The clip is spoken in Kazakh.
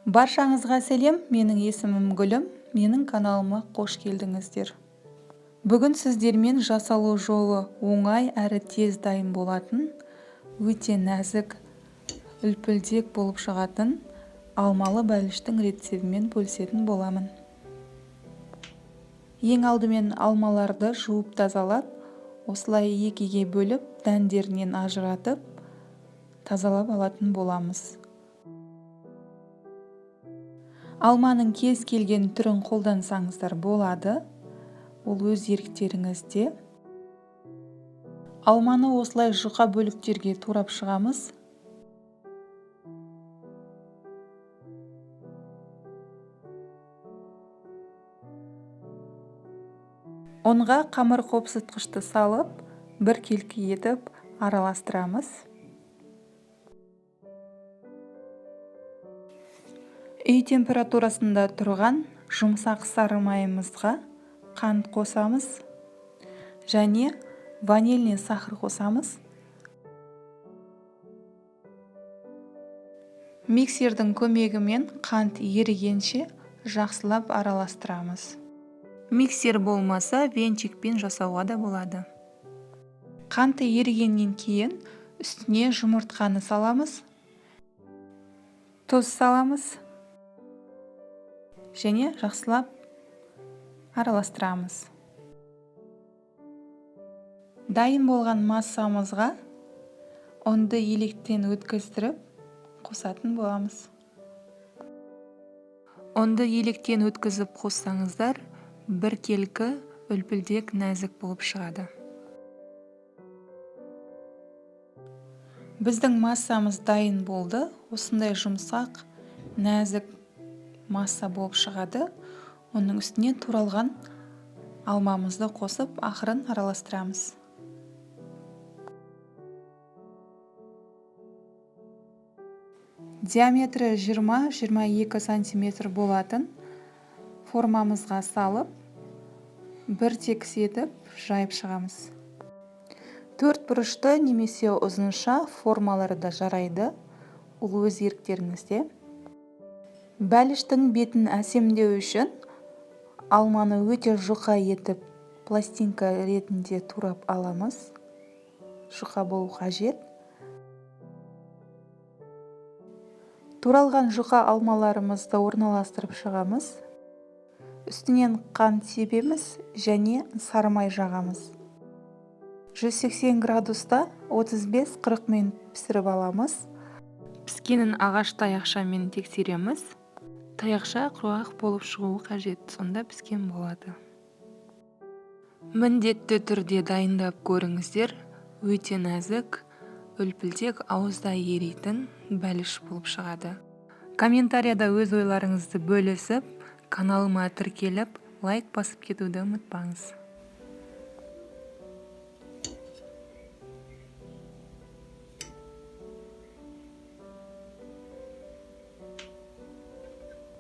Баршаңызға сәлем, менің есімім Гүлім, менің каналыма қош келдіңіздер. Бүгін сіздермен жасалу жолы оңай әрі тез дайын болатын, өте нәзік, үлпілдек болып шығатын алмалы бәліштің рецебімен бөлісетін боламын. Ең алдымен алмаларды жуып тазалап, осылай екіге бөліп, дәндерінен ажыратып, тазалап алатын боламыз. Алманың кез келген түрін қолдансаңыздар болады, ол өз еріктеріңізде. Алманы осылай жұқа бөліктерге турап шығамыз. Онға қамыр қопсытқышты салып, біркелкі етіп араластырамыз. Үй температурасында тұрған жұмсақ сары майымызға қант қосамыз және ванильный сахар қосамыз. Миксердің көмегімен қант ерігенше жақсылап араластырамыз. Миксер болмаса, венчикпен жасауға да болады. Қанты ерігеннен кейін үстіне жұмыртқаны саламыз, тұз саламыз және жақсылап араластырамыз. Дайын болған массамызға ұнды електен өткіздіріп қосатын боламыз. Ұнды електен өткізіп қоссаңыздар, біркелкі үлпілдек нәзік болып шығады. Біздің массамыз дайын болды. Осындай жұмсақ, нәзік масса болып шығады. Оның үстіне туралған алмамызды қосып, ақырын араластырамыз. Диаметрі 20-22 см болатын формамызға салып, бір текіс етіп жайып шығамыз. Төрт бұрышты немесе ұзынша формалары да жарайды, ол өз еріктеріңізде. Бәліштің бетін әсемдеу үшін алманы өте жұқа етіп пластинка ретінде турап аламыз. Жұқа болу қажет. Туралған жұқа алмаларымызды орналастырып шығамыз. Үстінен қант себеміз және сары май жағамыз. 180 градуста 35-40 минут пісіріп аламыз. Піскенін ағаш таяқшамен тексереміз. Таяқша құрғақ болып шығуы қажет, сонда піскен болады. Міндетті түрде дайындап көріңіздер. Өте нәзік, үлпілдек, ауызда еритін бәліш болып шығады. Комментарияда өз ойларыңызды бөлісіп, каналыма тіркеліп, лайк басып кетуді ұмытпаңыз.